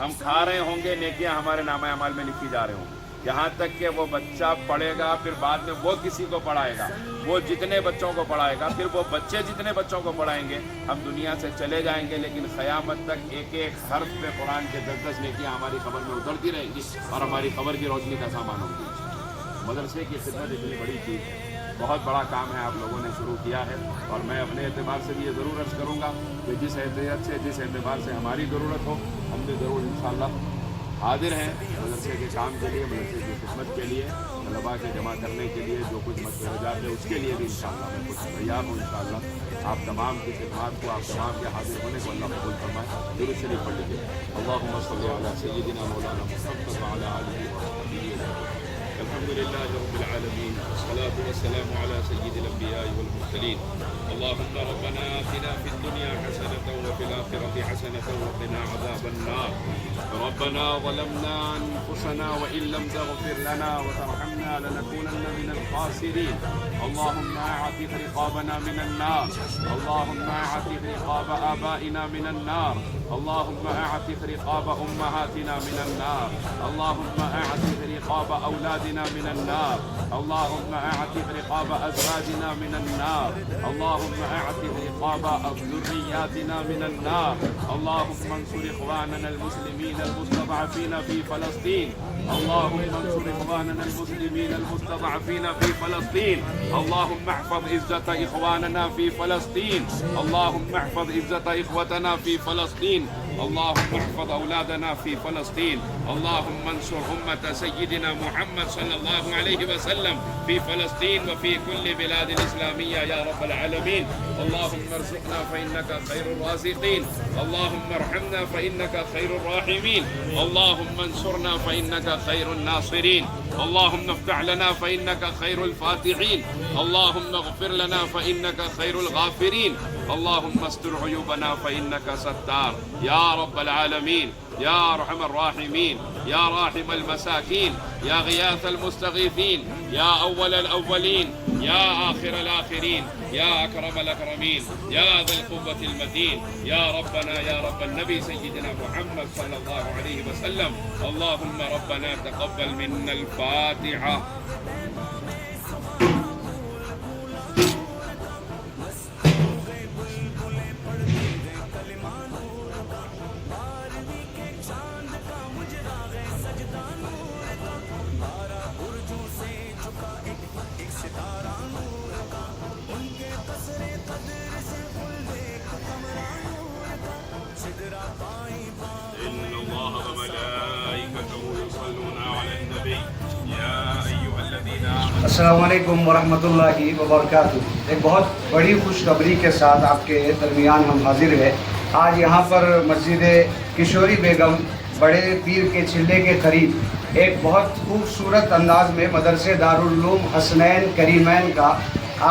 ہم کھا رہے ہوں گے، نیکیاں ہمارے نامہ اعمال میں لکھی جا رہے ہوں گے، یہاں تک کہ وہ بچہ پڑھے گا، پھر بعد میں وہ کسی کو پڑھائے گا، وہ جتنے بچوں کو پڑھائے گا، پھر وہ بچے جتنے بچوں کو پڑھائیں گے، ہم دنیا سے چلے جائیں گے، لیکن قیامت تک ایک ایک حرف پہ قرآن کے 10 نیکیاں ہماری قبر میں اترتی رہیں گی اور ہماری قبر کی روشنی کا سامان ہوگی۔ مدرسے کی خدمت اتنی بڑی چیز ہے، بہت بڑا کام ہے، آپ لوگوں نے شروع کیا ہے، اور میں اپنے اعتبار سے بھی یہ ضرور عرض کروں گا کہ جس حیثیت سے، جس اعتبار سے ہماری ضرورت ہو، ہم بھی ضرور انشاءاللہ حاضر ہیں مدرسے کے کام کے لیے، مدرسے کی خدمت کے لیے، طلباء کے جمع کرنے کے لیے، جو کچھ مشورجات ہے اس کے لیے بھی انشاءاللہ میں کچھ تیار ہوں انشاءاللہ۔ آپ تمام کی خدمات کو، آپ تمام کے حاضر ہونے کو اللہ قبول فرمائے۔ درود شریف پڑھ لیجیے۔ اللہم صلی علی سیدنا مولانا محمد وعلی آلہ وصحبہ وسلم۔ الحمد لله رب العالمين، والصلاة والسلام على سيد الأنبياء والمرسلين۔ اللهم ربنا آتنا في الدنيا حسنة وفي الآخرة حسنة وقنا عذاب النار۔ ربنا ظلمنا أنفسنا وإن لم تغفر لنا وترحمنا لنكونن من الخاسرين۔ اللهم اعتق رقابنا من النار، اللهم اعتق رقاب آبائنا من النار، اللهم اعتق رقاب أمهاتنا من النار، اللهم اعتق رقاب أولادنا من النار، اللهم اعتق رقاب أزواجنا من النار، اللهم اعتق رقاب ذرياتنا من النار، اللهم انصر إخواننا المسلمين المستضعفين في فلسطين، اللهم انصر إخواننا المسلمين المستضعفين في فلسطين، اللهم احفظ عزة إخواننا في فلسطين، اللهم احفظ عزة إخوتنا في فلسطين، اللهم احفظ أولادنا في فلسطين، اللهم انصر أمة سيدنا محمد صلى الله عليه وسلم في فلسطين وفي كل بلاد الإسلامية يا رب العالمين، اللهم ارزقنا فإنك خير الرازقين، اللهم ارحمنا فإنك خير الراحمين، اللهم انصرنا فإنك خير الناصرين، اللهم افتح لنا فإنك خير الفاتحين، اللهم اغفر لنا فإنك خير الغافرين، اللهم استر عيوبنا فإنك ستار يا رب العالمين، يا أرحم الراحمين، يا راحم المساكين، يا غياث المستغيثين، يا أول الأولين، يا آخر الآخرين، يا أكرم الأكرمين، يا ذا القوة المتين، يا ربنا يا رب النبي سيدنا محمد صلى الله عليه وسلم، اللهم ربنا تقبل منا الفاتحة۔ إن الله وملائكته يصلون على النبي يا أيها الذين آمنوا۔ السلام علیکم ورحمۃ اللہ وبرکاتہ۔ ایک بہت بڑی خوشخبری کے ساتھ آپ کے درمیان ہم حاضر ہیں۔ آج یہاں پر مسجد کشوری بیگم بڑے پیر کے چلے کے قریب ایک بہت خوبصورت انداز میں مدرسے دارالعلوم حسنین کریمین کا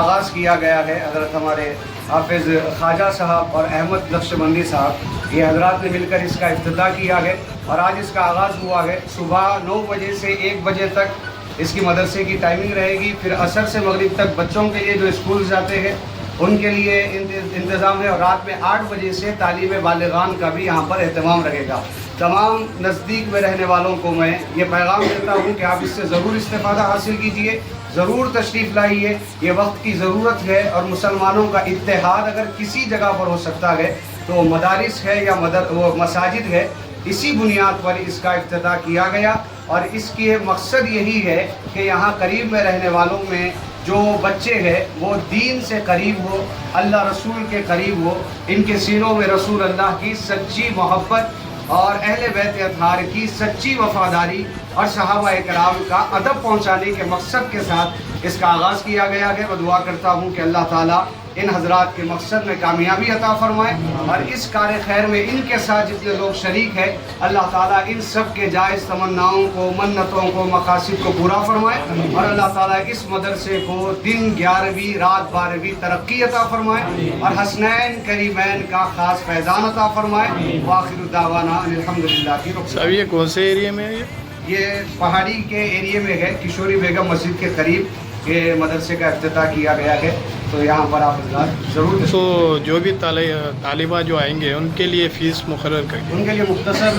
آغاز کیا گیا ہے۔ حضرت ہمارے حافظ خواجہ صاحب اور احمد نقشبندی صاحب یہ حضرات نے مل کر اس کا افتتاح کیا ہے، اور آج اس کا آغاز ہوا ہے۔ صبح 9 بجے سے 1 بجے تک اس کی مدرسے کی ٹائمنگ رہے گی، پھر عصر سے مغرب تک بچوں کے لیے جو اسکول جاتے ہیں ان کے لیے انتظام ہے، اور رات میں 8 بجے سے تعلیم بالغان کا بھی یہاں پر اہتمام رہے گا۔ تمام نزدیک میں رہنے والوں کو میں یہ پیغام دیتا ہوں کہ آپ اس سے ضرور استفادہ حاصل کیجئے، ضرور تشریف لائیے، یہ وقت کی ضرورت ہے، اور مسلمانوں کا اتحاد اگر کسی جگہ پر ہو سکتا ہے تو مدارس ہے یا مساجد ہے۔ اسی بنیاد پر اس کا افتتاح کیا گیا، اور اس کی مقصد یہی ہے کہ یہاں قریب میں رہنے والوں میں جو بچے ہیں وہ دین سے قریب ہو، اللہ رسول کے قریب ہو، ان کے سینوں میں رسول اللہ کی سچی محبت اور اہل بیت اطہار کی سچی وفاداری اور صحابہ کرام کا ادب پہنچانے کے مقصد کے ساتھ اس کا آغاز کیا گیا ہے۔ میں دعا کرتا ہوں کہ اللہ تعالیٰ ان حضرات کے مقصد میں کامیابی عطا فرمائے، اور اس کار خیر میں ان کے ساتھ جتنے لوگ شریک ہیں اللہ تعالیٰ ان سب کے جائز تمناؤں کو، منتوں کو، مقاصد کو پورا فرمائے، اور اللہ تعالیٰ اس مدرسے کو دن 11ویں رات 12ویں ترقی عطا فرمائے، اور حسنین کریمین کا خاص فیضان عطا فرمائے۔ وآخر دعوانا ان الحمدللہ کی رب۔ صاحب یہ کون سے ایریا میں ہے؟ یہ پہاڑی کے ایریے میں ہے، کشوری بیگم مسجد کے قریب یہ مدرسے کا افتتاح کیا گیا ہے، تو یہاں پر آپ حضرات ضرور تو جو بھی طالبہ جو آئیں گے ان کے لیے فیس مقرر کر کے ان کے لیے مختصر